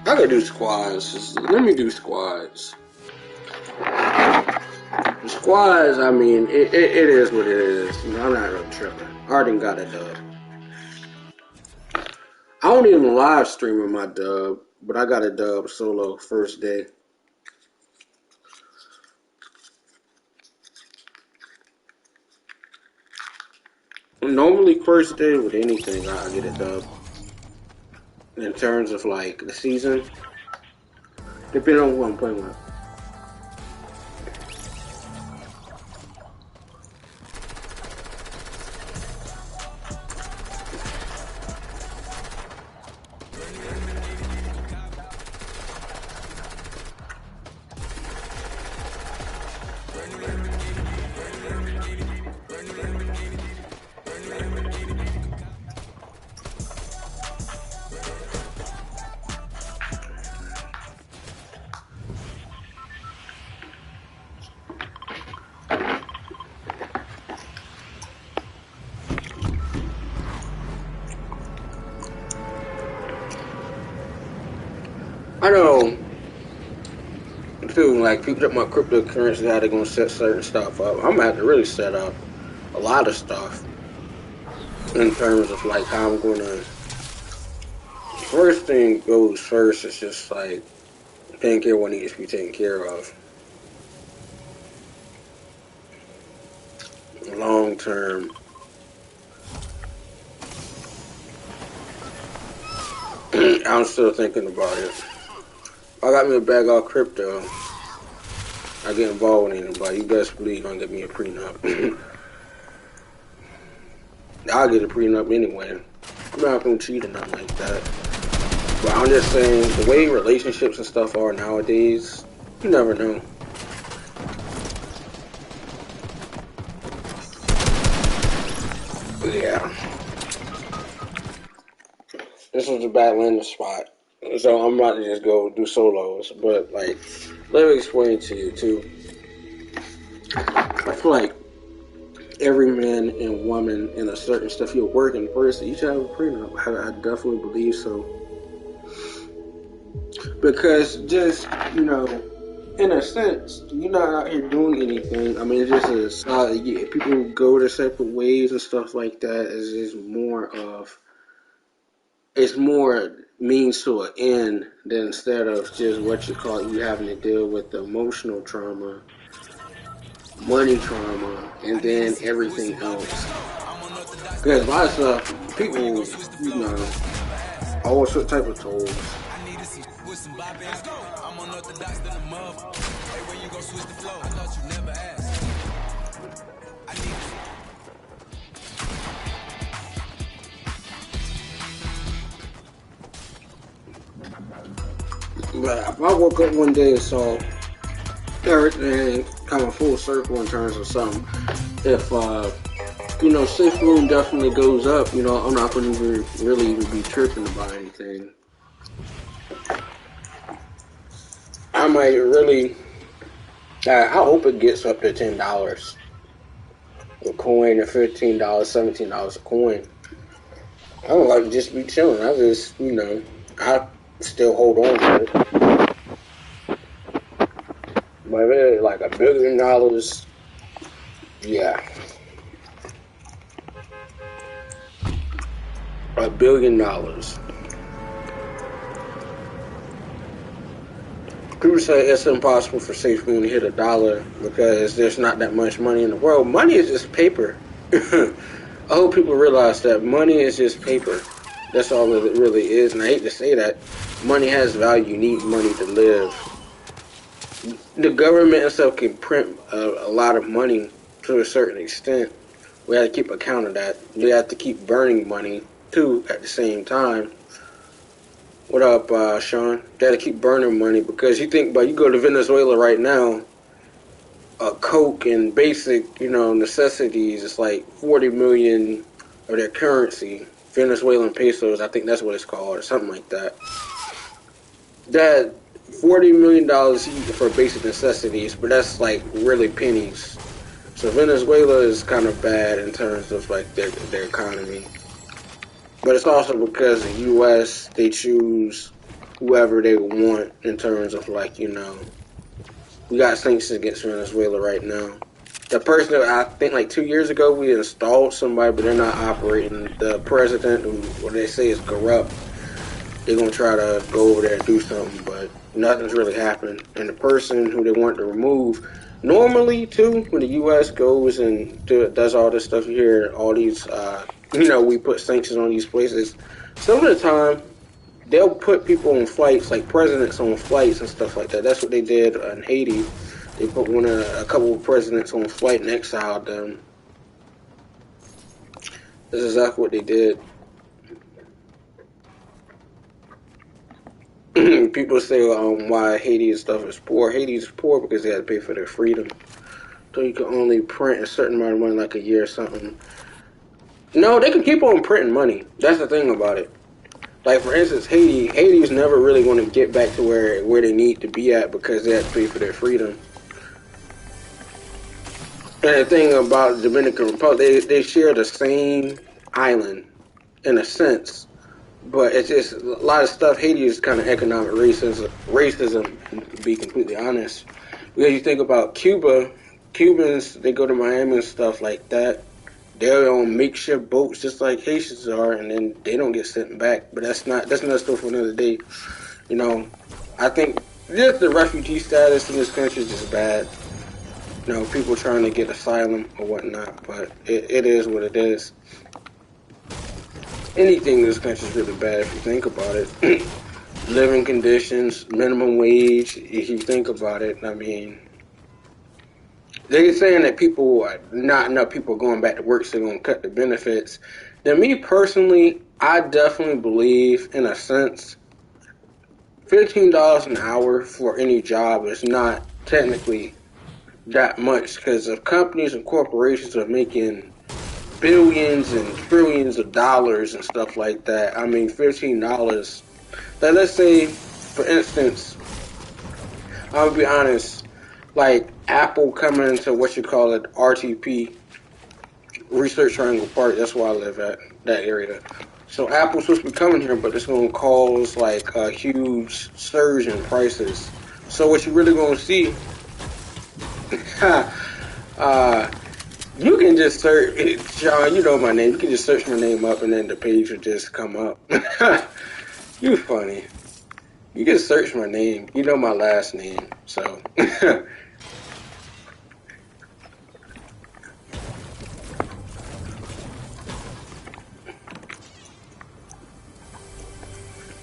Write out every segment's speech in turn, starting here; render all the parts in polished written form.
I could do squads. Let me do squads. Squads, I mean, it is what it is. You know, I'm not really tripping. I already got a dub. I don't even live streaming my dub, but I got a dub solo first day. Normally, first day with anything, I get a dub. In terms of like the season, depending on who I'm playing with. I know, too, like, people at my cryptocurrency, how they're going to set certain stuff up. I'm going to have to really set up a lot of stuff in terms of, like, how I'm going to... First thing goes first is just, like, taking care of what needs to be taken care of. Long term. I'm still thinking about it. I got me a bag of crypto. I get involved with anybody. You best believe I'm gonna get me a prenup. I'll get a prenup anyway. I'm not gonna cheat or nothing like that. But I'm just saying, the way relationships and stuff are nowadays, you never know. Yeah. This was a bad landing spot. So I'm about to just go do solos. But, like, let me explain to you, too. I feel like every man and woman in a certain stuff you're working person, you should have a prenup. I definitely believe so. Because just, you know, in a sense, you're not out here doing anything. I mean, it's just a solid, yeah, people go their separate ways and stuff like that. It's just more of, it's more means to an end than instead of just what you call you having to deal with the emotional trauma, money trauma, and then everything else. Because a lot of stuff, people, you know, all sorts type of tools. But if I woke up one day and saw everything kind of full circle in terms of something, if you know, safe room definitely goes up, you know, I'm not going to really even be tripping about anything. I might really, I hope it gets up to $10 a coin, or $15, $17 a coin. I don't like to just be chilling. I just, you know, I still hold on to it. But if it's like $1 billion, yeah. $1 billion. People say it's impossible for Safe Moon to hit $1 because there's not that much money in the world. Money is just paper. I hope people realize that money is just paper. That's all it really is. And I hate to say that. Money has value. You need money to live. The government itself can print a lot of money to a certain extent. We have to keep account of that. We have to keep burning money, too, at the same time. What up, Sean? Got to keep burning money because you think, but you go to Venezuela right now, Coke and basic, you know, necessities, it's like 40 million of their currency, Venezuelan pesos, I think that's what it's called, or something like that. That $40 million for basic necessities, but that's like really pennies. So Venezuela is kind of bad in terms of like their economy. But it's also because the U.S. they choose whoever they want in terms of like we got sanctions against Venezuela right now. The person that I think like 2 years ago we installed somebody, but they're not operating. The president, who what they say is corrupt, they're gonna try to go over there and do something, but nothing's really happened. And the person who they want to remove, normally too, when the U.S. goes and does all this stuff here, all these, we put sanctions on these places. Some of the time, they'll put people on flights, like presidents on flights and stuff like that. That's what they did in Haiti. They put a couple of presidents on a flight and exiled them. That's exactly what they did. People say why Haiti and stuff is poor. Haiti is poor because they had to pay for their freedom. So you can only print a certain amount of money, like a year or something. No, they can keep on printing money. That's the thing about it. Like, for instance, Haiti's never really going to get back to where they need to be at because they had to pay for their freedom. And the thing about the Dominican Republic, they share the same island, in a sense. But it's just a lot of stuff. Haiti is kind of economic racism, to be completely honest. Because you think about Cubans, they go to Miami and stuff like that. They're on makeshift boats just like Haitians are, and then they don't get sent back. But that's another story for another day. I think just the refugee status in this country is just bad. People trying to get asylum or whatnot, but it is what it is. Anything in this country is really bad if you think about it. Living conditions, minimum wage, if you think about it. I mean, they're saying that not enough people are going back to work, so they're going to cut the benefits. Now, me personally, I definitely believe, in a sense, $15 an hour for any job is not technically that much, because if companies and corporations are making billions and trillions of dollars and stuff like that, I mean, $15. Like, let's say, for instance, I'll be honest, like Apple coming into what you call it, RTP, Research Triangle Park, that's where I live at, that area. So Apple's supposed to be coming here, but it's going to cause like a huge surge in prices. So what you're really going to see, you can just search, John, you know my name, you can just search my name up and then the page will just come up. You funny. You can search my name, you know my last name, so.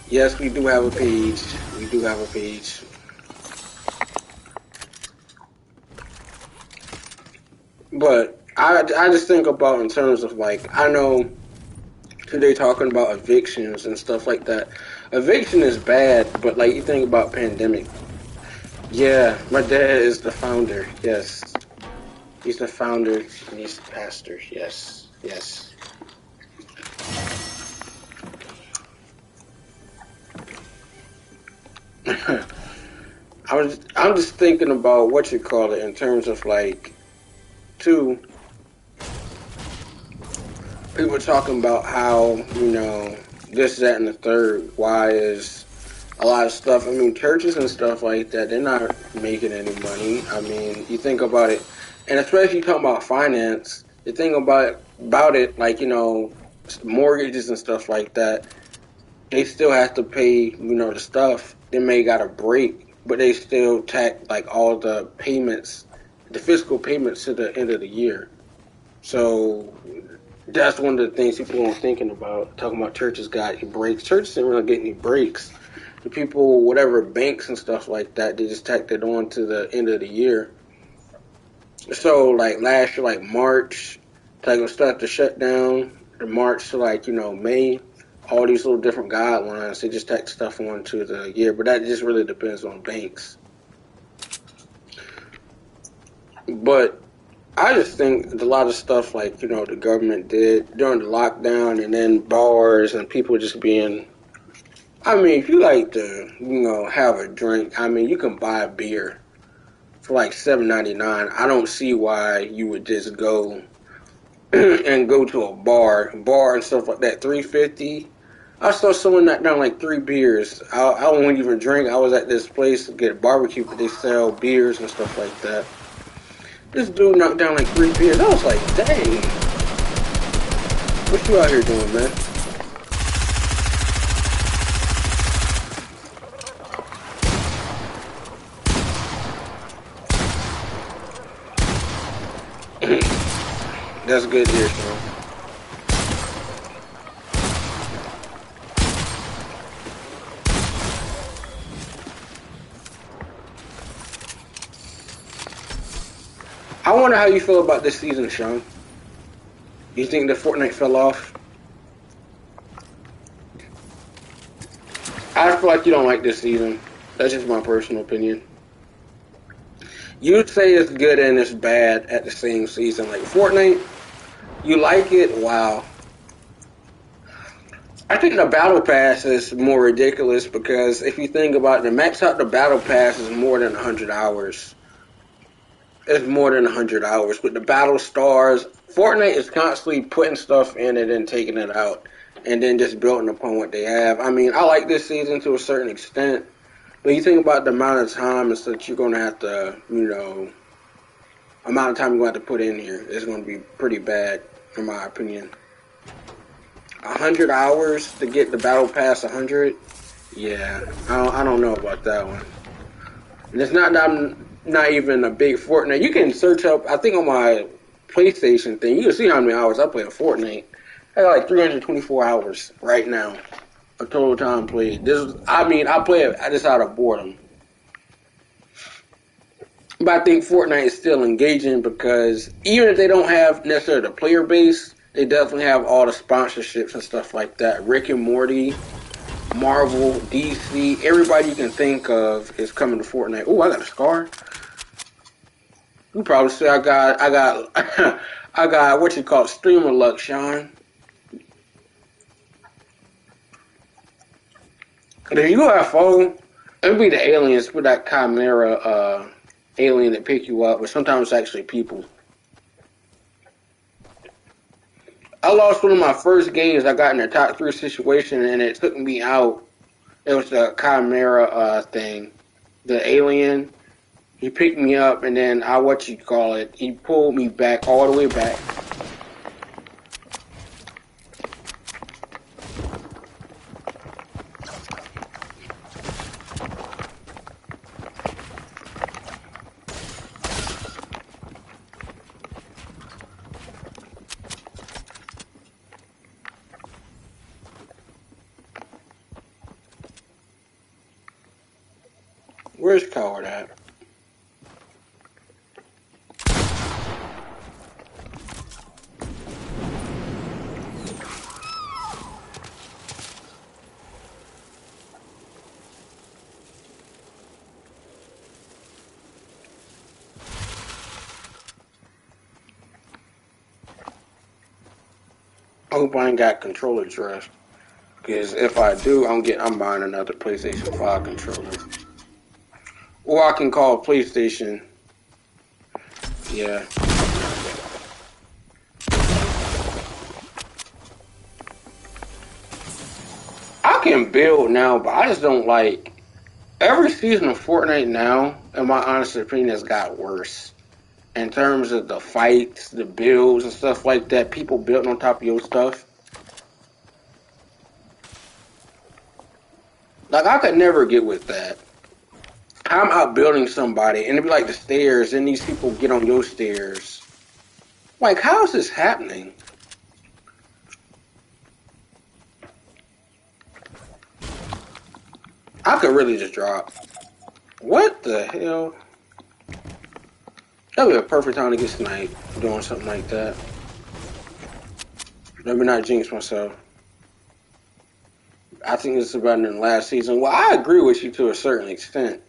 Yes, we do have a page. We do have a page. But I just think about in terms of like, I know today talking about evictions and stuff like that. Eviction is bad, but like you think about pandemic. Yeah, my dad is the founder. Yes. He's the founder and he's the pastor. Yes. Yes. I'm just thinking about what you call it in terms of like, too, people talking about how, this, that, and the third. Why is a lot of stuff, I mean, churches and stuff like that, they're not making any money. I mean, you think about it, and especially you talking about finance, the thing about it, like, mortgages and stuff like that, they still have to pay, the stuff. They may got a break, but they still tack like all the payments, the fiscal payments to the end of the year. So that's one of the things people aren't thinking about. Talking about churches got breaks. Churches didn't really get any breaks. The people, whatever banks and stuff like that, they just tacked it on to the end of the year. So like last year, like March, they're gonna start to shut down. In March to like May. All these little different guidelines, they just tack stuff on to the year, but that just really depends on banks. But I just think a lot of stuff like, the government did during the lockdown and then bars and people just being, I mean, if you like to, have a drink, I mean, you can buy a beer for like $7.99. I don't see why you would just go and go to a bar and stuff like that. 350. I saw someone knock down like 3 beers. I wouldn't even drink. I was at this place to get a barbecue, but they sell beers and stuff like that. This dude knocked down like 3 beers. I was like, dang. What you out here doing, man? That's good here, Sean. I wonder how you feel about this season, Sean. You think that Fortnite fell off? I feel like you don't like this season. That's just my personal opinion. You say it's good and it's bad at the same season. Like Fortnite, you like it? Wow. I think the Battle Pass is more ridiculous because if you think about it, the max out the Battle Pass is more than 100 hours. It's more than 100 hours. With the Battle Stars, Fortnite is constantly putting stuff in it and taking it out and then just building upon what they have. I mean, I like this season to a certain extent, but you think about the amount of time and such you're going to have to, amount of time you're going to have to put in here is going to be pretty bad, in my opinion. 100 hours to get the Battle Pass 100? Yeah, I don't know about that one. And it's not that I'm not even a big Fortnite. You can search up, I think on my PlayStation thing, you can see how many hours I play in Fortnite. I got like 324 hours right now of total time played. I play it just out of boredom. But I think Fortnite is still engaging because even if they don't have necessarily the player base, they definitely have all the sponsorships and stuff like that. Rick and Morty, Marvel, DC, everybody you can think of is coming to Fortnite. Oh, I got a scar. You probably say I got I got what you call streamer luck, Sean. If you have a phone, it'll be the aliens with that chimera alien that pick you up, but sometimes it's actually people. I lost one of my first games. I got in a top 3 situation and it took me out. It was the chimera thing. The alien. He picked me up and then he pulled me back all the way back. Where's Coward at? I hope I ain't got controller trust. Because if I do, I'm buying another PlayStation 5 controller. Or I can call PlayStation. Yeah. I can build now, but I just don't like... Every season of Fortnite now, in my honest opinion, has got worse. In terms of the fights, the builds, and stuff like that. People building on top of your stuff. Like, I could never get with that. I'm out building somebody, and it'd be like the stairs, and these people get on your stairs. Like, how is this happening? I could really just drop. What the hell? That would be a perfect time to get sniped doing something like that. Let me not jinx myself. I think this is better than last season. Well, I agree with you to a certain extent.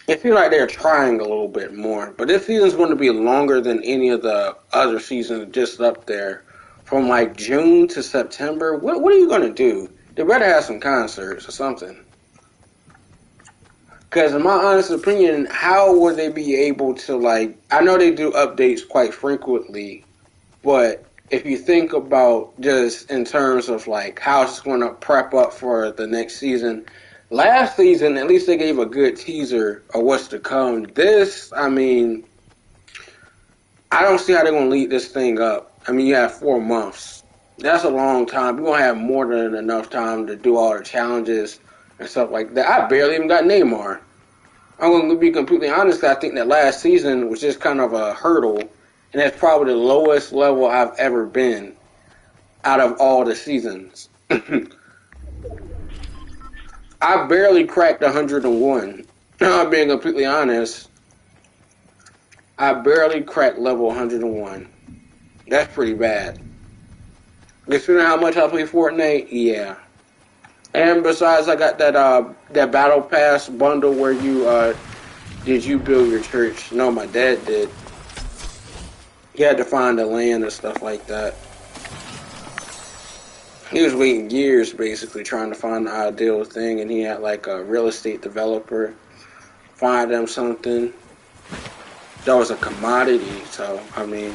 It feels like they're trying a little bit more. But this season's going to be longer than any of the other seasons just up there. From like June to September. What are you going to do? They better have some concerts or something. Because Because in my honest opinion, how would they be able to, like, I know they do updates quite frequently, but if you think about just in terms of like how it's going to prep up for the next season, last season at least they gave a good teaser of what's to come. This, I mean, I don't see how they're going to lead this thing up. I mean, you have 4 months. That's a long time. We're going to have more than enough time to do all the challenges and stuff like that. I barely even got Neymar. I'm going to be completely honest. I think that last season was just kind of a hurdle, and that's probably the lowest level I've ever been out of all the seasons. I barely cracked 101. I'm being completely honest. I barely cracked level 101. That's pretty bad. Considering how much I play Fortnite, yeah. And besides, I got that Battle Pass bundle where you did you build your church? No, my dad did. He had to find the land and stuff like that. He was waiting years, basically, trying to find the ideal thing, and he had like a real estate developer find them something that was a commodity. So I mean,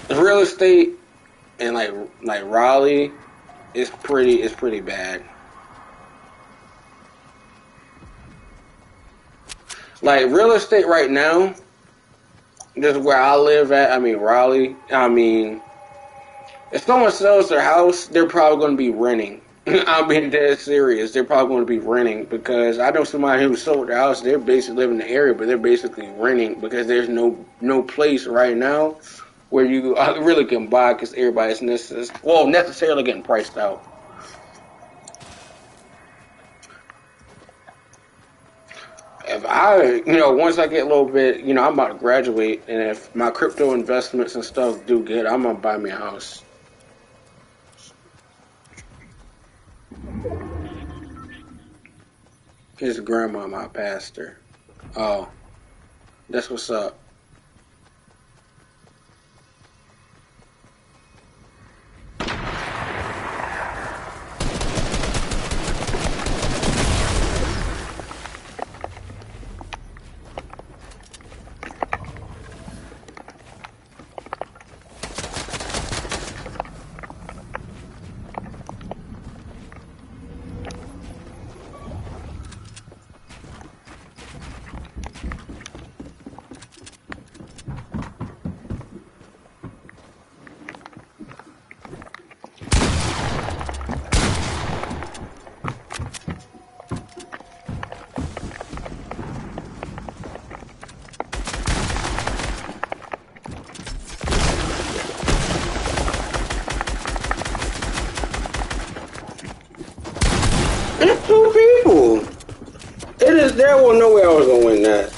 real estate in like Raleigh is pretty bad. Like real estate right now, just where I live at, I mean Raleigh, I mean, if someone sells their house, they're probably going to be renting. I'm being dead serious. They're probably going to be renting because I know somebody who sold their house. They're basically living in the area, but they're basically renting because there's no place right now where you really can buy because everybody's necessarily getting priced out. If once I get a little bit, I'm about to graduate, and if my crypto investments and stuff do good, I'm going to buy me a house. His grandma, my pastor. Oh, that's what's up. It's 2 people. There was no way I was gonna win that.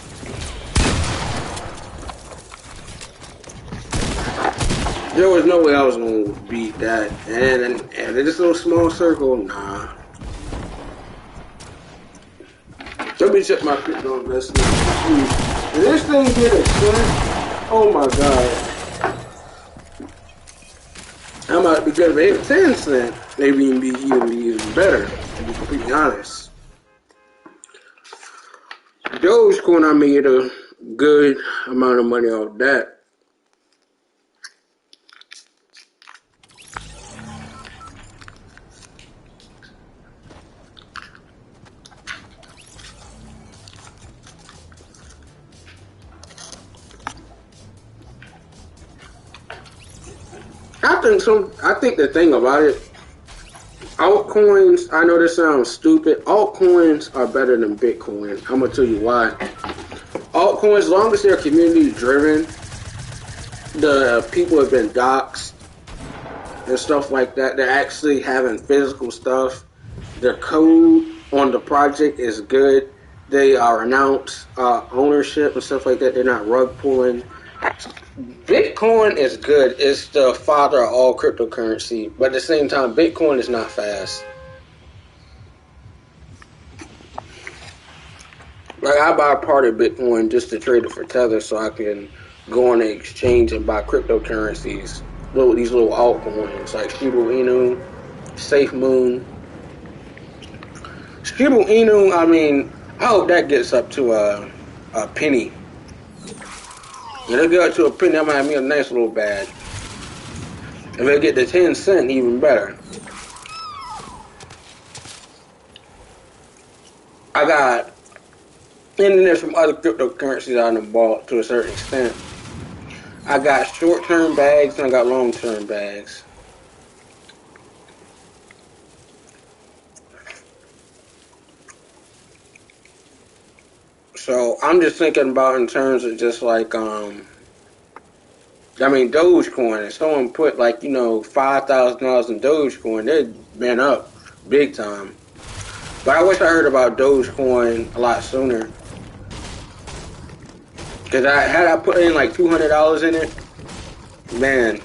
There was no way I was gonna beat that. And in this little small circle, nah. Let me check my crypto investment. Did this thing get a cent? Oh my god. I might be good if it hit 10 cents. Maybe even be even better, to be completely honest. Dogecoin, I made a good amount of money off that. I think the thing about it, altcoins, I know this sounds stupid, altcoins are better than Bitcoin. I'm going to tell you why. Altcoins, as long as they're community driven, the people have been doxxed and stuff like that. They're actually having physical stuff. Their code on the project is good. They are announced ownership and stuff like that. They're not rug pulling. Bitcoin is good. It's the father of all cryptocurrency, but at the same time, Bitcoin is not fast. Like, I buy a part of Bitcoin just to trade it for Tether so I can go on the exchange and buy cryptocurrencies. These little altcoins like Shiba Inu, Safe Moon. Shiba Inu, I mean, I hope that gets up to a penny. When it get up to a penny, that might have me a nice little bag. If it get to 10 cents, even better. I got, and then there's some other cryptocurrencies I done bought to a certain extent. I got short-term bags and I got long-term bags. So I'm just thinking about in terms of just like Dogecoin. If someone put like $5,000 in Dogecoin, they'd been up big time. But I wish I heard about Dogecoin a lot sooner. Cause I put in like $200 in it, man.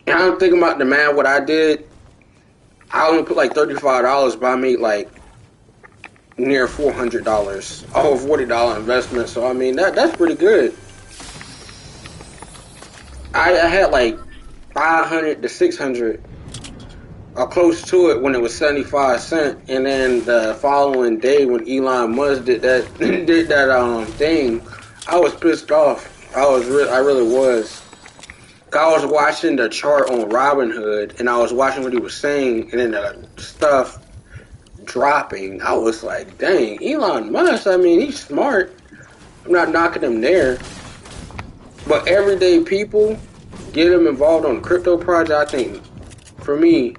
And I'm thinking about the math. What I did, I only put like $35, but I made like near $400. Oh, $40 investment. So I mean that's pretty good. I had like 500 to 600, or close to it when it was 75 cents, and then the following day when Elon Musk did that thing, I was pissed off. I really was. I was watching the chart on Robinhood, and I was watching what he was saying, and then the stuff dropping. I was like, dang, Elon Musk, I mean, he's smart. I'm not knocking him there. But everyday people, get them involved on crypto project, I think, for me,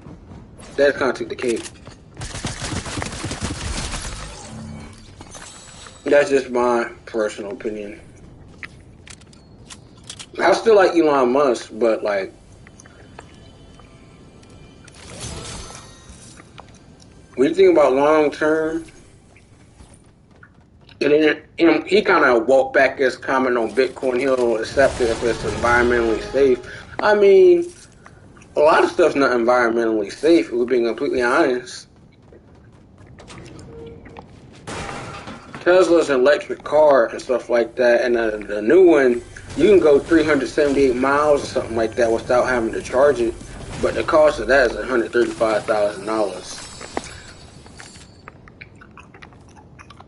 that's kind of took the cake. That's just my personal opinion. I still like Elon Musk, but like, when you think about long term, and then he kind of walked back his comment on Bitcoin. He'll accept it if it's environmentally safe. I mean, a lot of stuff's not environmentally safe, if we're being completely honest. Tesla's an electric car and stuff like that, and the new one, you can go 378 miles or something like that without having to charge it, but the cost of that is $135,000.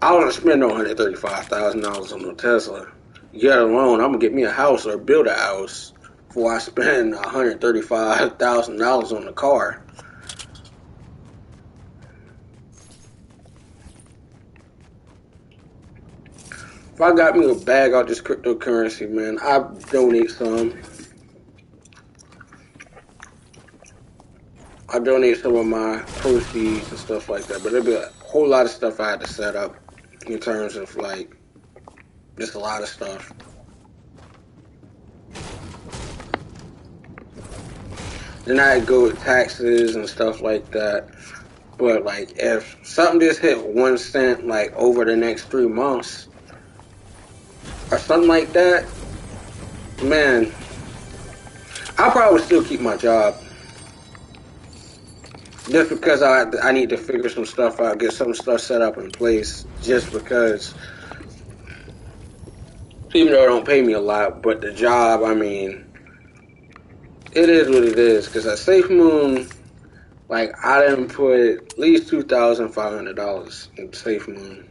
I don't spend no $135,000 on no Tesla. Yet alone, I'm gonna get me a house or build a house before I spend $135,000 on the car. If I got me a bag out this cryptocurrency, man, I'd donate some. I donate some of my proceeds and stuff like that, but there'd be a whole lot of stuff I had to set up in terms of like just a lot of stuff. Then I'd go with taxes and stuff like that. But like if something just hit 1 cent like over the next 3 months or something like that, man, I'll probably still keep my job. Just because I need to figure some stuff out, get some stuff set up in place, just because, even though it don't pay me a lot, but the job, I mean, it is what it is. Because at Safe Moon, like, I didn't put at least $2,500 in Safe Moon.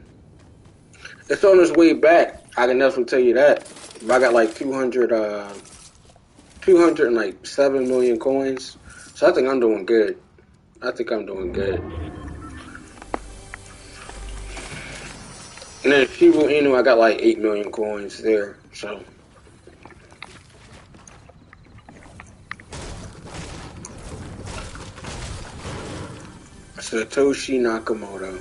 It's on its way back. I can definitely tell you that. I got like 207 million coins. So I think I'm doing good. I think I'm doing good. And then people, I got like 8 million coins there. So. Satoshi Nakamoto.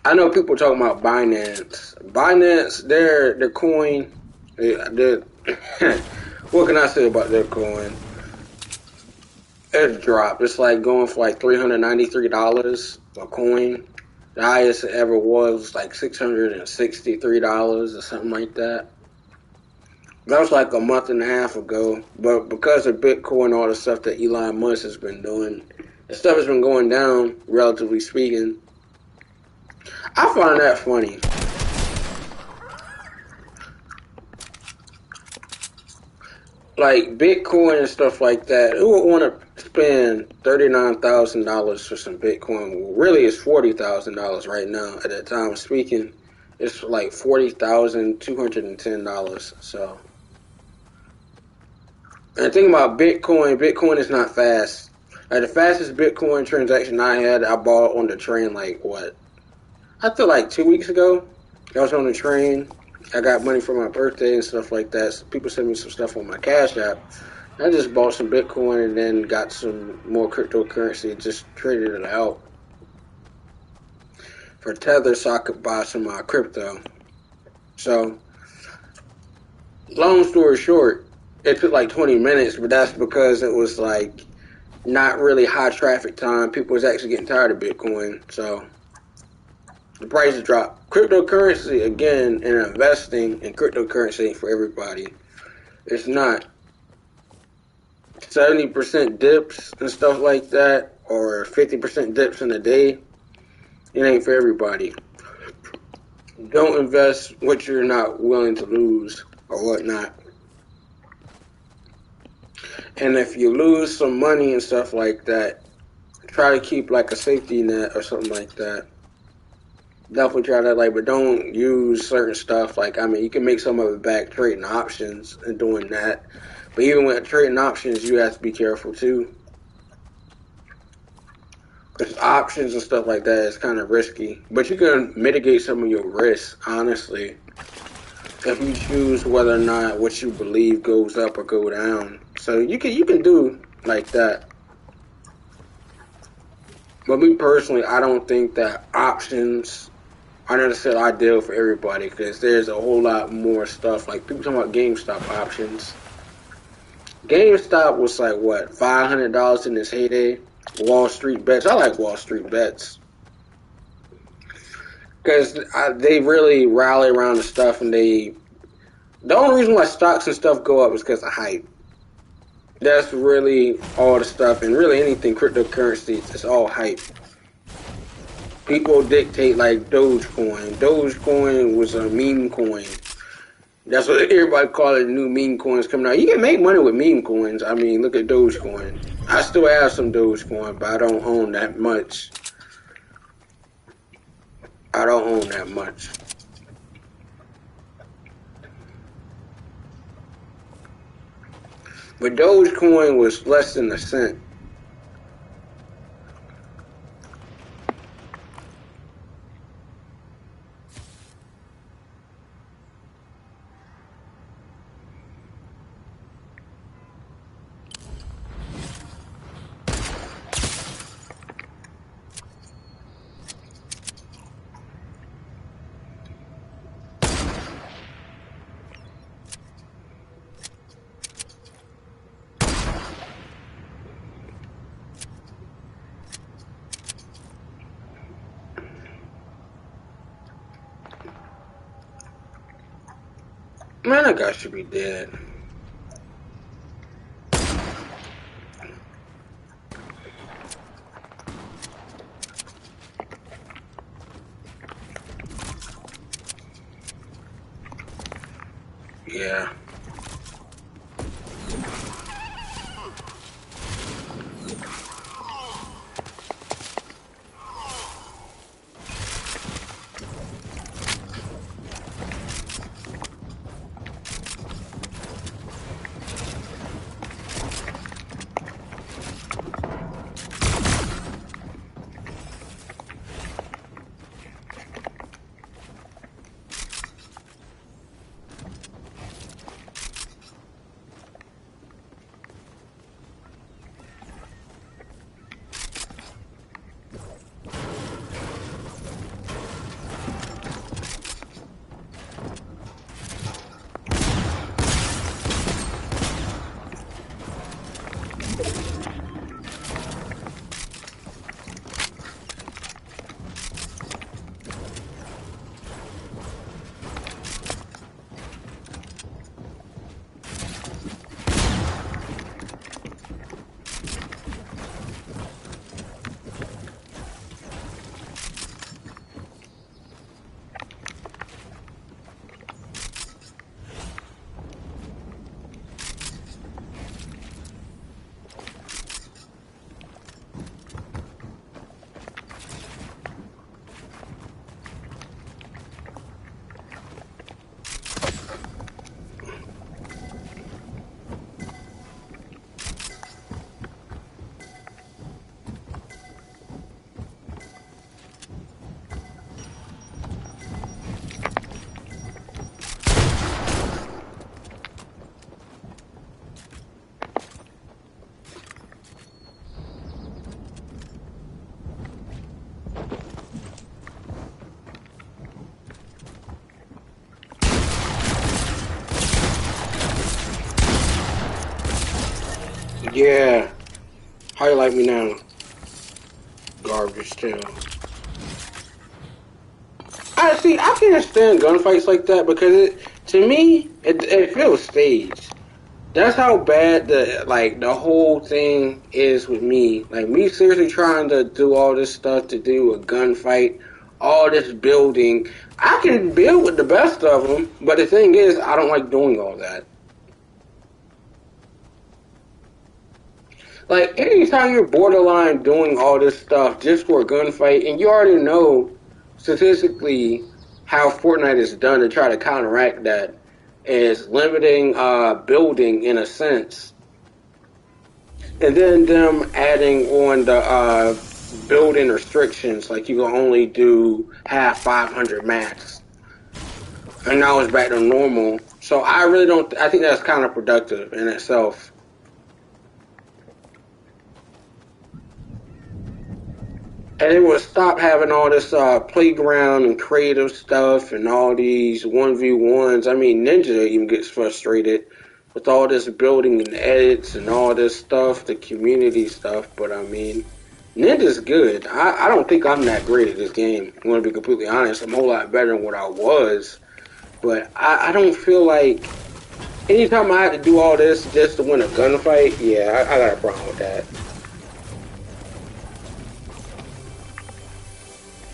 I know people talking about Binance. Binance, their coin, what can I say about their coin? It's dropped. It's like going for like $393 a coin. The highest it ever was like $663 or something like that. That was like a month and a half ago. But because of Bitcoin, all the stuff that Elon Musk has been doing, the stuff has been going down, relatively speaking. I find that funny. Like Bitcoin and stuff like that. Who would want to spend $39,000 for some Bitcoin. Well, really, it's $40,000 right now. At that time of speaking, it's like $40,210. So, and the thing about Bitcoin, Bitcoin is not fast. Like the fastest Bitcoin transaction I had, I bought on the train. Like what? I feel like 2 weeks ago. I was on the train. I got money for my birthday and stuff like that. So people sent me some stuff on my Cash App. I just bought some Bitcoin and then got some more cryptocurrency and just traded it out for Tether so I could buy some crypto. So, long story short, it took like 20 minutes, but that's because it was like not really high traffic time. People was actually getting tired of Bitcoin. So, the price dropped. Cryptocurrency, again, and investing in cryptocurrency ain't for everybody. It's not. 70% dips and stuff like that, or 50% dips in a day, it ain't for everybody. Don't invest what you're not willing to lose or whatnot. And if you lose some money and stuff like that, try to keep like a safety net or something like that. Definitely try that, but don't use certain stuff. Like, I mean, you can make some of it back trading options and doing that. But even with trading options, you have to be careful too. Because options and stuff like that is kind of risky. But you can mitigate some of your risks, honestly, if you choose whether or not what you believe goes up or go down. So you can do like that. But me personally, I don't think that options are necessarily ideal for everybody because there's a whole lot more stuff. Like people talking about GameStop options. GameStop was like what, $500 in its heyday. Wall Street bets. I like Wall Street bets because they really rally around the stuff, and the only reason why stocks and stuff go up is because of hype. That's really all the stuff, and really anything cryptocurrency, it's all hype. People dictate like Dogecoin. Dogecoin was a meme coin. That's what everybody call it. New meme coins coming out. You can make money with meme coins. I mean, look at Dogecoin. I still have some Dogecoin, but I don't own that much. I don't own that much. But Dogecoin was less than a cent. Man, that guy should be dead. Yeah. Yeah. How you like me now? Garbage too. I see. I can't stand gunfights like that because to me, it feels staged. That's how bad the whole thing is with me. Like me seriously trying to do all this stuff to do a gunfight, all this building. I can build with the best of them, but the thing is, I don't like doing all that. Like anytime you're borderline doing all this stuff just for a gunfight, and you already know statistically how Fortnite is done to try to counteract that is limiting building in a sense, and then them adding on the building restrictions, like you can only do half 500 max, and now it's back to normal. So I really don't. I think that's counterproductive in itself. And it would stop having all this playground and creative stuff and all these 1v1s. I mean, Ninja even gets frustrated with all this building and edits and all this stuff, the community stuff. But I mean, Ninja's good. I don't think I'm that great at this game. I'm going to be completely honest. I'm a whole lot better than what I was. But I don't feel like anytime I had to do all this just to win a gunfight, yeah, I got a problem with that.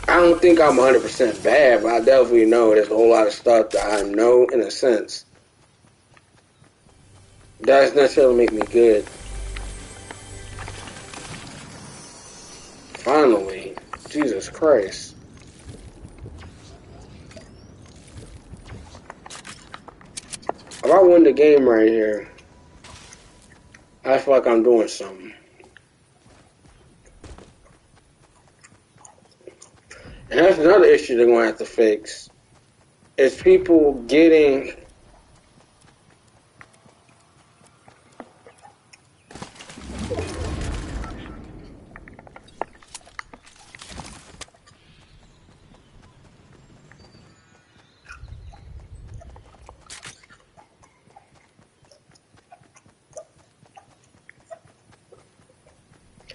I don't think I'm 100% bad, but I definitely know there's a whole lot of stuff that I know in a sense. That doesn't necessarily make me good. Finally. Jesus Christ. If I win the game right here, I feel like I'm doing something. And that's another issue they're going to have to fix. Is people getting...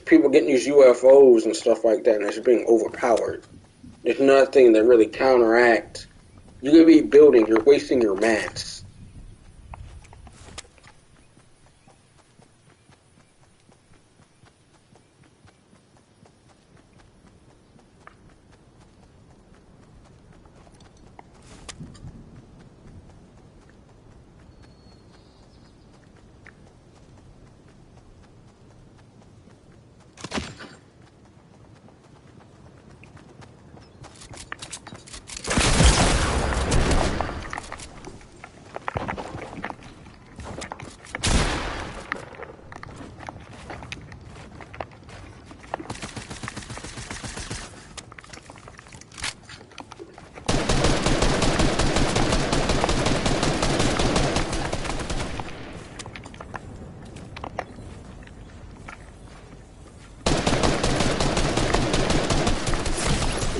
people getting these UFOs and stuff like that, and it's being overpowered. There's nothing that really counteract. You're going to be building, you're wasting your mats.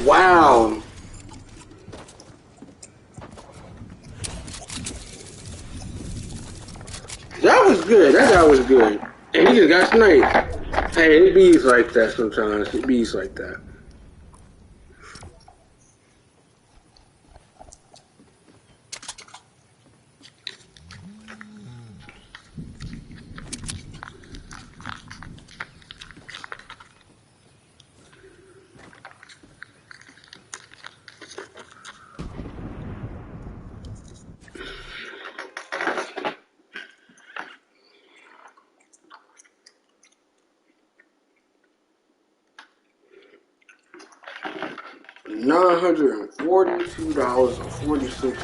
Wow. That was good. That guy was good. And he just got sniped. Hey, it bees like that sometimes. It bees like that. $942.46.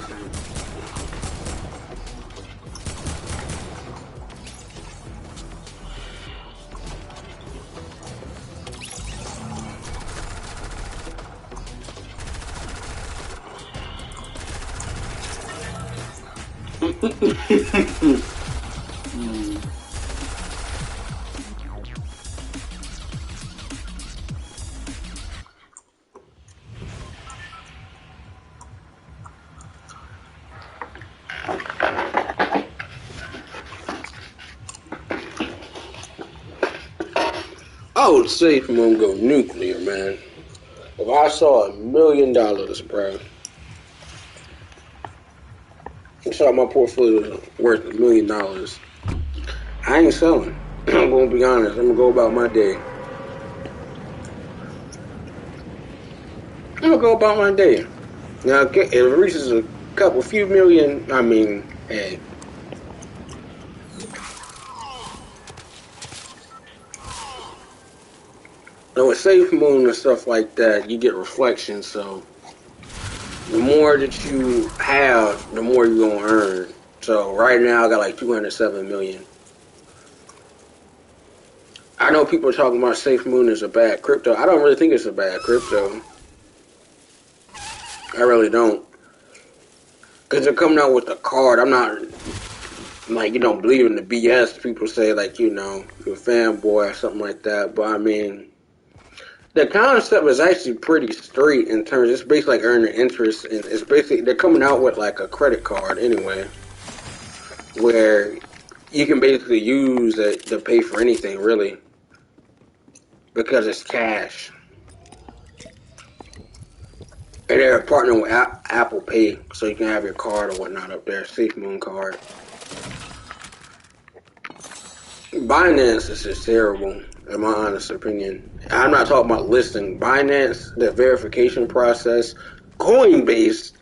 I would say if I'm gonna go nuclear, man. If I saw $1 million, bro, I saw my portfolio worth $1 million, I ain't selling. I'm gonna be honest. I'm gonna go about my day. I'm gonna go about my day. Now, if it reaches few million, I mean, hey. Now, with Safe Moon and stuff like that, you get reflection, so the more that you have, the more you're gonna earn. So right now, I got like 207 million. I know people are talking about Safe Moon as a bad crypto. I don't really think it's a bad crypto. I really don't. Because they're coming out with a card. I'm not, like, you don't believe in the BS. People say, like, you know, you're a fanboy or something like that. But, I mean, the concept is actually pretty straight in terms, it's basically like earning interest. And it's basically, they're coming out with, like, a credit card anyway. Where you can basically use it to pay for anything, really. Because it's cash. And they're partnering with Apple Pay, so you can have your card or whatnot up there, Safe Moon card. Binance is just terrible, in my honest opinion. I'm not talking about listing. Binance, the verification process, Coinbase,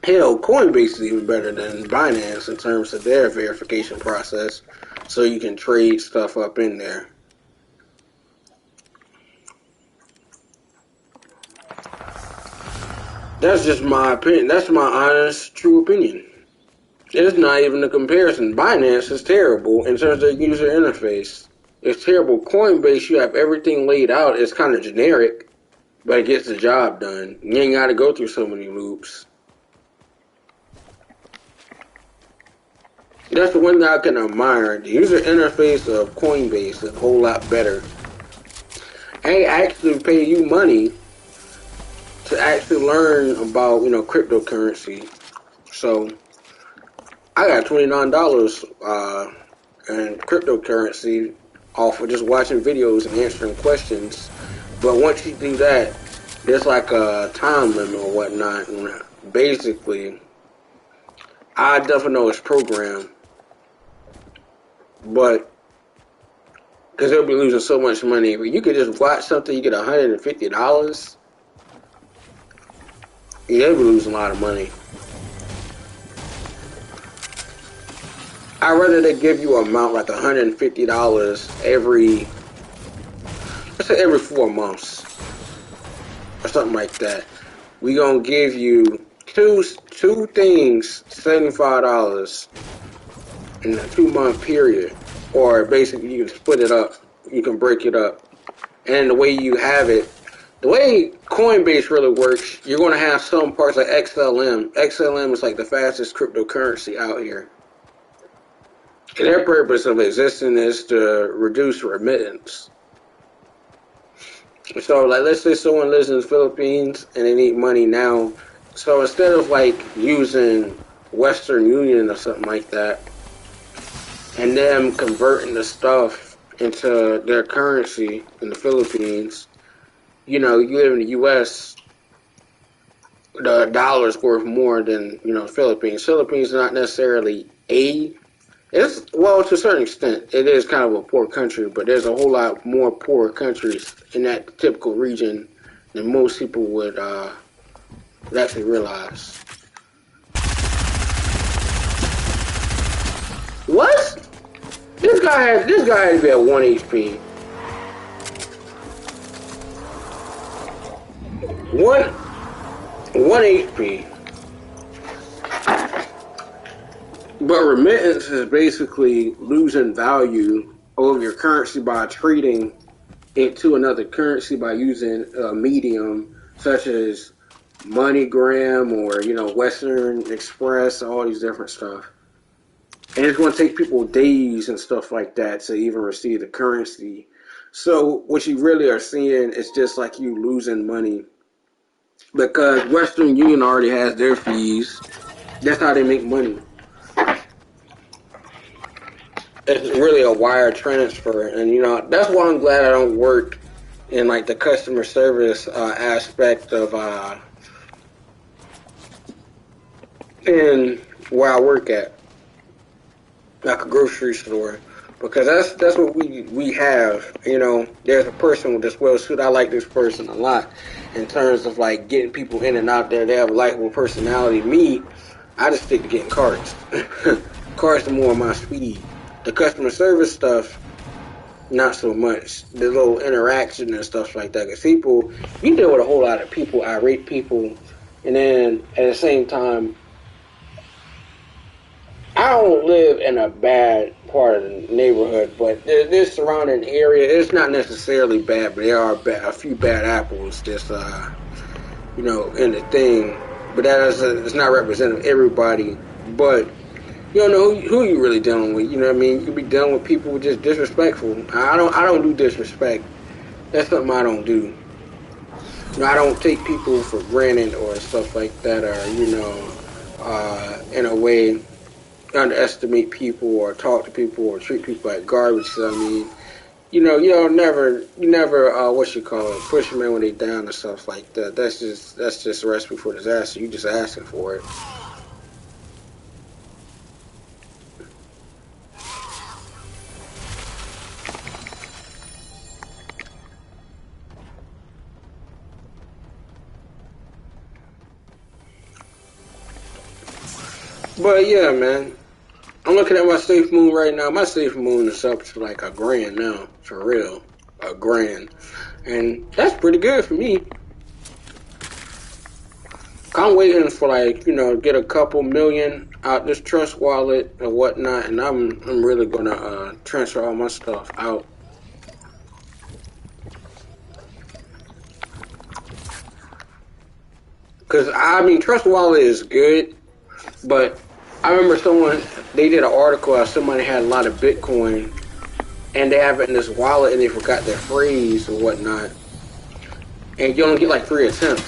hell, Coinbase is even better than Binance in terms of their verification process, so you can trade stuff up in there. That's just my opinion. That's my honest, true opinion. It's not even a comparison. Binance is terrible in terms of user interface. It's terrible. Coinbase, you have everything laid out. It's kind of generic, but it gets the job done. You ain't got to go through so many loops. That's the one thing I can admire. The user interface of Coinbase is a whole lot better. They actually pay you money to actually learn about, you know, cryptocurrency. So I got $29 in cryptocurrency off of just watching videos and answering questions. But once you do that, there's like a time limit or whatnot. And basically, I definitely know it's programmed, but because they'll be losing so much money. But you could just watch something, you get $150. They'll be losing a lot of money. I'd rather they give you an amount like $150 every, let's say every 4 months or something like that. We gonna give you two things, $75 in a 2-month period, or basically you can split it up. You can break it up, and the way you have it, the way Coinbase really works, you're gonna have some parts like XLM. XLM is like the fastest cryptocurrency out here. And their purpose of existing is to reduce remittance. So, like, let's say someone lives in the Philippines and they need money now. So instead of like using Western Union or something like that, and them converting the stuff into their currency in the Philippines, you know, you live in the U.S., the dollar's worth more than, you know, Philippines. Philippines is not necessarily it's, well, to a certain extent, it is kind of a poor country, but there's a whole lot more poor countries in that typical region than most people would actually realize. What? This guy had to be at 1 HP. One HP. But remittance is basically losing value of your currency by trading it to another currency by using a medium such as MoneyGram or, you know, Western Express, all these different stuff. And it's going to take people days and stuff like that to even receive the currency. So what you really are seeing is just like you losing money because Western Union already has their fees. That's how they make money. It's really a wire transfer, and you know that's why I'm glad I don't work in like the customer service aspect of in where I work at, like a grocery store, because that's what we have. You know, there's a person that's well suited. I like this person a lot in terms of like getting people in and out there. They have a likable personality. Me, I just stick to getting carts. Carts are more my speed. The customer service stuff, not so much. The little interaction and stuff like that. Because people, you deal with a whole lot of people, irate people, and then at the same time, I don't live in a bad part of the neighborhood, but this surrounding area, it's not necessarily bad, but there are a few bad apples that's, you know, in the thing. But that is, it's not representative of everybody. But you don't know who you really dealing with. You know what I mean? You be dealing with people who just disrespectful. I don't do disrespect. That's something I don't do. You know, I don't take people for granted or stuff like that, or you know, in a way underestimate people or talk to people or treat people like garbage. So, I mean, you know, you never, what you call it, push them in when they down and stuff like that. That's just a recipe for disaster. You just asking for it. But yeah, man, I'm looking at my safe moon right now. My safe moon is up to like $1,000 now, for real, $1,000, and that's pretty good for me. I'm waiting for like, you know, get a couple million out this trust wallet and whatnot, and I'm really gonna transfer all my stuff out. Cause I mean, trust wallet is good, but I remember they did an article how somebody had a lot of Bitcoin and they have it in this wallet and they forgot their phrase or whatnot, and you only get like 3 attempts.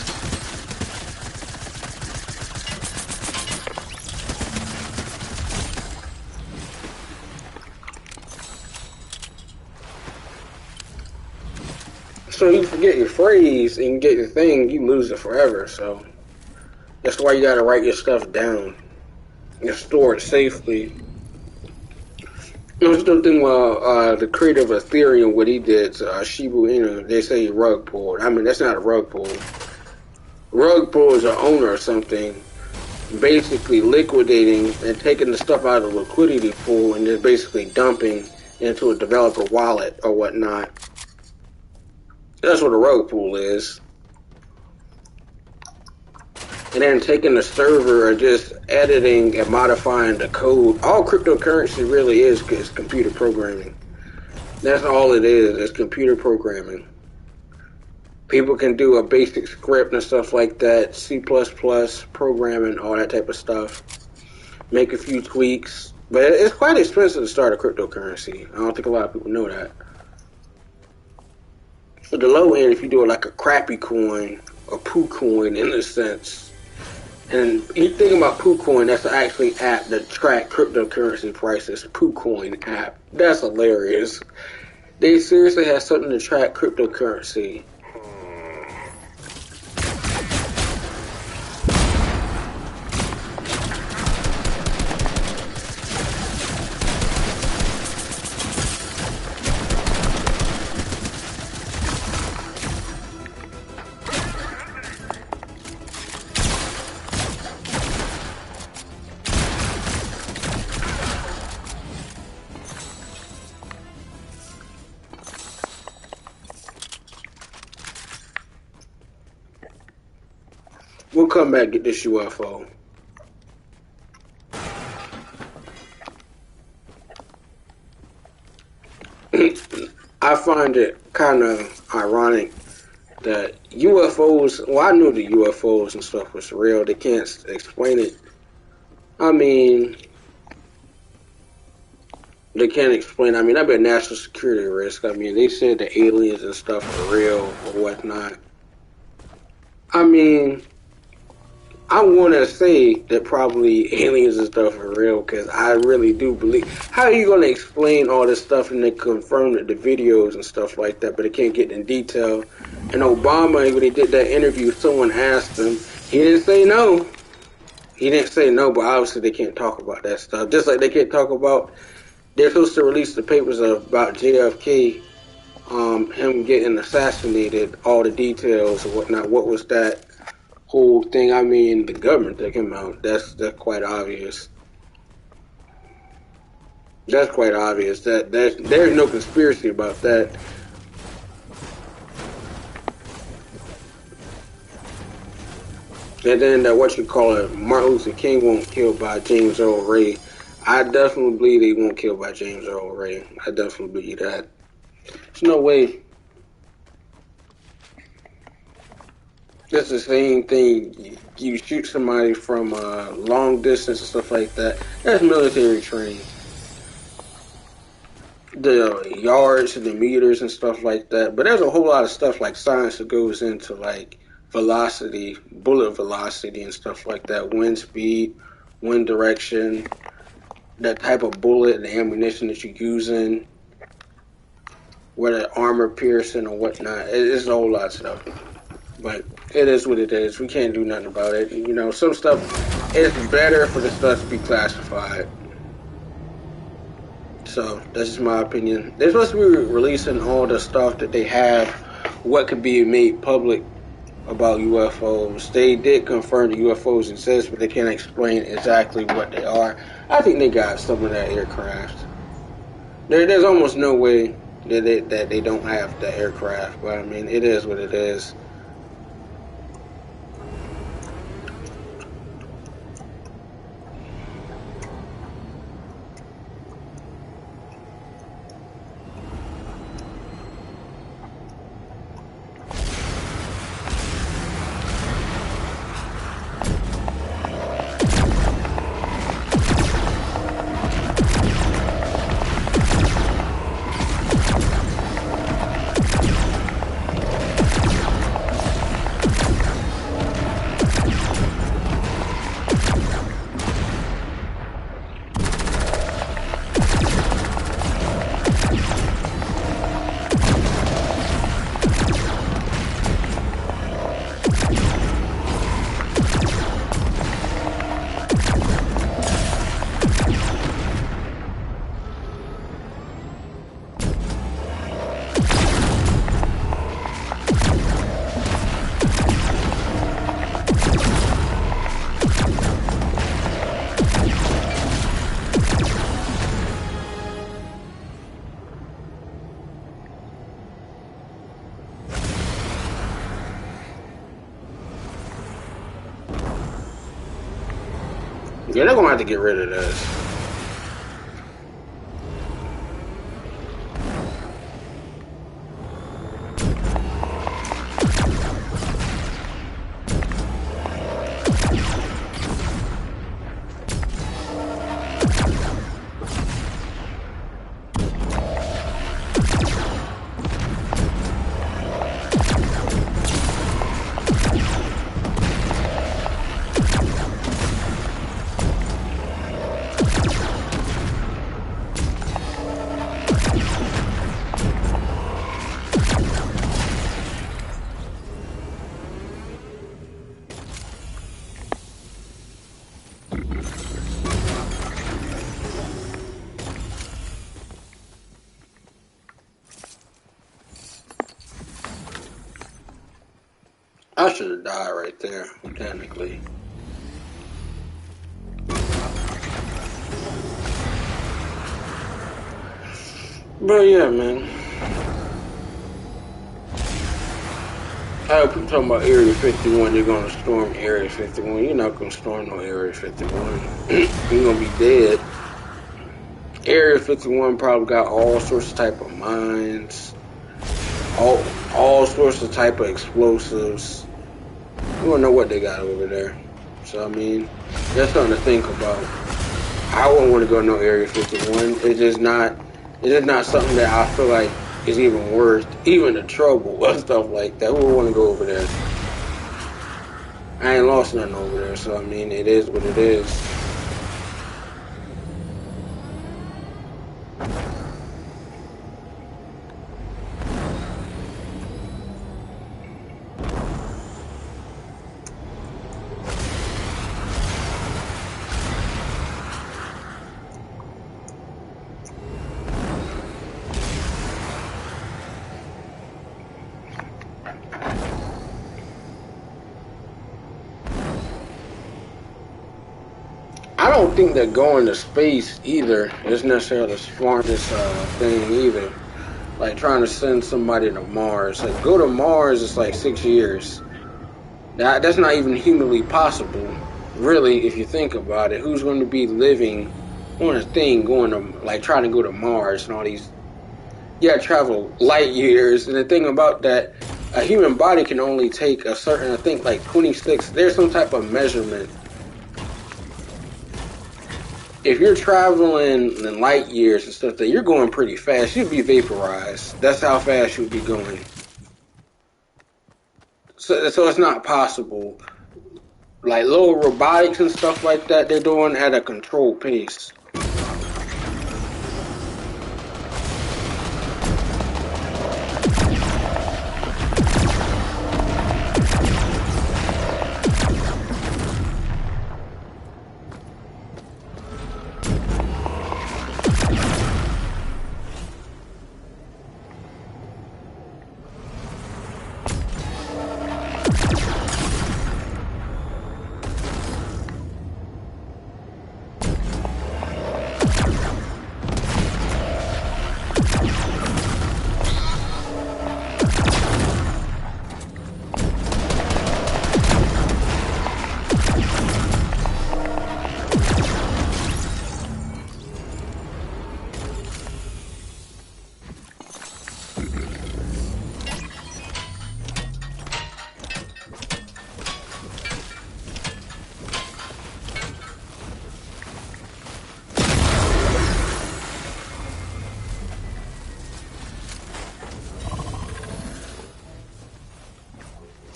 So you forget your phrase and you get your thing, you lose it forever. So that's why you gotta write your stuff down and store it safely. It was something the creator of Ethereum, what he did to Shibu Inu, they say he rug pulled. I mean, that's not a rug pull. Rug pull is an owner or something basically liquidating and taking the stuff out of the liquidity pool and just basically dumping into a developer wallet or whatnot. That's what a rug pull is. And then taking the server and just editing and modifying the code. All cryptocurrency really is computer programming. That's all it is. It's computer programming. People can do a basic script and stuff like that, C++ programming, all that type of stuff. Make a few tweaks. But it's quite expensive to start a cryptocurrency. I don't think a lot of people know that. At the low end, if you do it like a crappy coin, a poo coin in a sense, and you think about PooCoin, that's actually an app that track cryptocurrency prices. PooCoin app. That's hilarious. They seriously have something to track cryptocurrency. We'll come back and get this UFO. I find it kind of ironic that UFOs, well, I knew the UFOs and stuff was real. They can't explain it. I mean, they can't explain. I mean, that'd be a national security risk. I mean, they said the aliens and stuff are real or whatnot. I mean, I want to say that probably aliens and stuff are real because I really do believe. How are you going to explain all this stuff and then confirm that the videos and stuff like that, but it can't get in detail? And Obama, when he did that interview, someone asked him, he didn't say no. He didn't say no, but obviously they can't talk about that stuff. Just like they can't talk about, they're supposed to release the papers about JFK, him getting assassinated, all the details and whatnot. What was that whole thing? I mean, the government took him out. That's quite obvious. That's quite obvious. There's no conspiracy about that. And then what you call it, Martin Luther King won't killed by James Earl Ray. I definitely believe he won't killed by James Earl Ray. I definitely believe that. There's no way. That's the same thing. You shoot somebody from long distance and stuff like that. That's military training. The yards and the meters and stuff like that. But there's a whole lot of stuff like science that goes into like velocity, bullet velocity and stuff like that. Wind speed, wind direction, that type of bullet and the ammunition that you're using, whether armor piercing or whatnot. It's a whole lot of stuff. But it is what it is. We can't do nothing about it. You know, some stuff, it's better for the stuff to be classified. So, that's just my opinion. They're supposed to be releasing all the stuff that they have, what could be made public about UFOs. They did confirm the UFOs exist, but they can't explain exactly what they are. I think they got some of that aircraft. There's almost no way that they don't have the aircraft, but I mean, it is what it is. Yeah, they're gonna have to get rid of this. I should have died right there, technically. But yeah, man. I have people talking about Area 51, they're gonna storm Area 51. You're not gonna storm no Area 51. You're gonna be dead. Area 51 probably got all sorts of type of mines, all sorts of type of explosives. You don't know what they got over there. So I mean, that's something to think about. I wouldn't want to go to no Area 51. It's just not something that I feel like is even worth even the trouble or stuff like that. Who would want to go over there? I ain't lost nothing over there, so I mean, it is what it is. I don't think that going to space either is necessarily the smartest thing either. Like trying to send somebody to Mars. Like go to Mars is like 6 years. That's not even humanly possible. Really, if you think about it, who's going to be living on a thing going to like trying to go to Mars and all these? Yeah, travel light years. And the thing about that, a human body can only take a certain, I think, like 26. There's some type of measurement. If you're traveling in light years and stuff, that you're going pretty fast, you'd be vaporized. That's how fast you'd be going. So it's not possible. Like little robotics and stuff like that, they're doing at a controlled pace.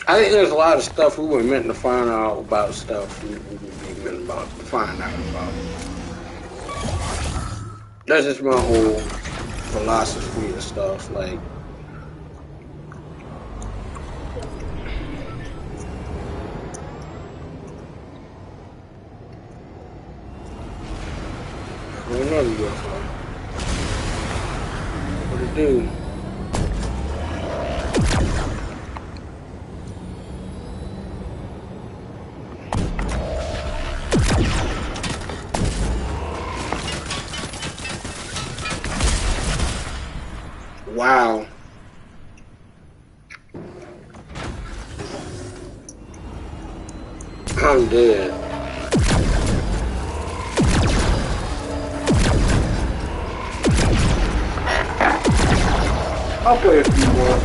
I think there's a lot of stuff we were meant to find out about stuff we meant about to find out about. That's just my whole philosophy and stuff. Like, another UFO. What it do? Wow. I'm dead. I'll play a few more.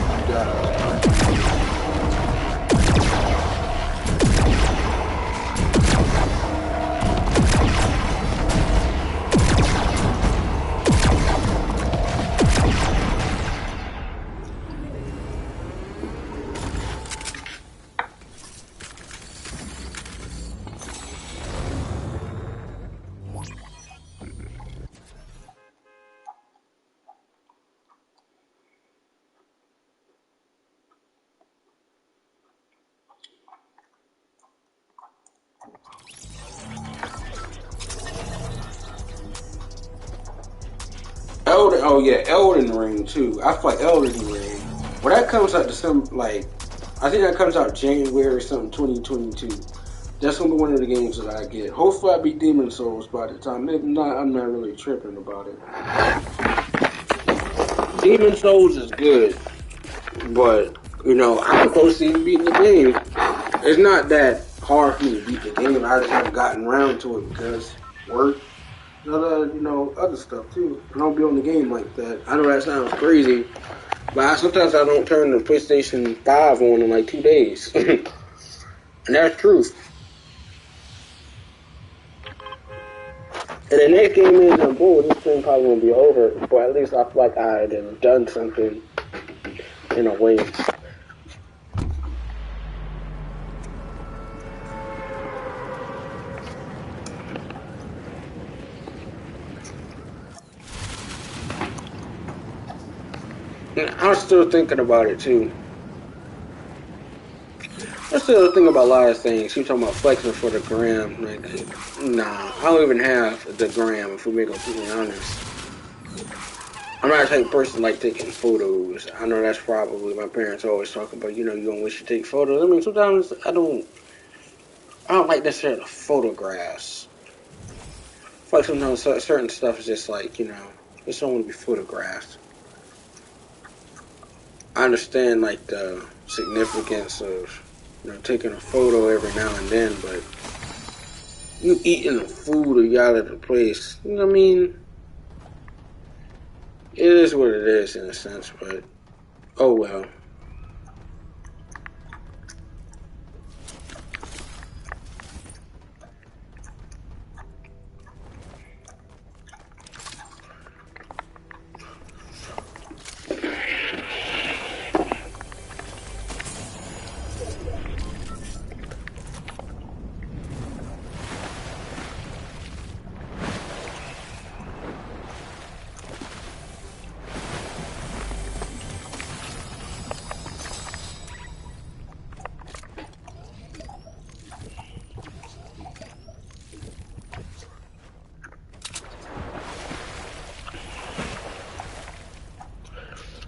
Oh yeah, Elden Ring too. I feel like Elden Ring. Well, that comes out December, like I think that comes out January or something, 2022. That's gonna be one of the games that I get. Hopefully, I beat Demon Souls by the time. If not, I'm not really tripping about it. Demon Souls is good, but you know I'm close to even beating the game. It's not that hard for me to beat the game. I just haven't gotten around to it because work. Other stuff too. I don't be on the game like that. I know that sounds crazy, but sometimes I don't turn the PlayStation 5 on in like 2 days. And that's truth. And the next game is boom, this thing probably won't be over, but at least I feel like I had done something in a way. I'm still thinking about it too. I'm still thinking about a lot of things. You talking about flexing for the gram? Like, nah, I don't even have the gram. If we're being completely honest, I'm not the type of person like taking photos. I know that's probably my parents always talk about. You know, you don't wish to take photos. I mean, sometimes I don't. I don't like necessarily the photographs. I feel like sometimes certain stuff is just like, you know, just don't want to be photographed. I understand like the significance of, you know, taking a photo every now and then, but you eating the food or you out of the place, you know what I mean? It is what it is in a sense, but oh well.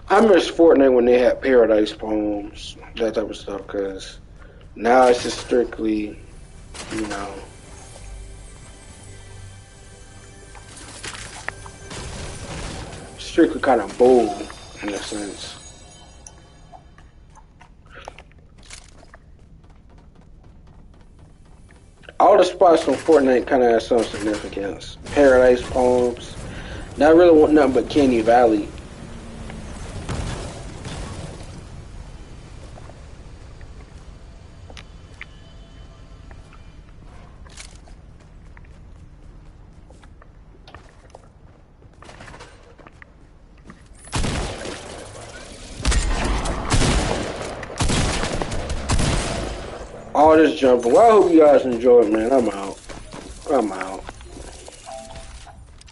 I miss Fortnite when they had paradise poems, that type of stuff, because now it's just strictly, you know, strictly kind of bold in a sense. All the spots on Fortnite kind of have some significance. Paradise poems. Not really want nothing but Candy Valley. All this jumping. Well, I hope you guys enjoyed, man. I'm out.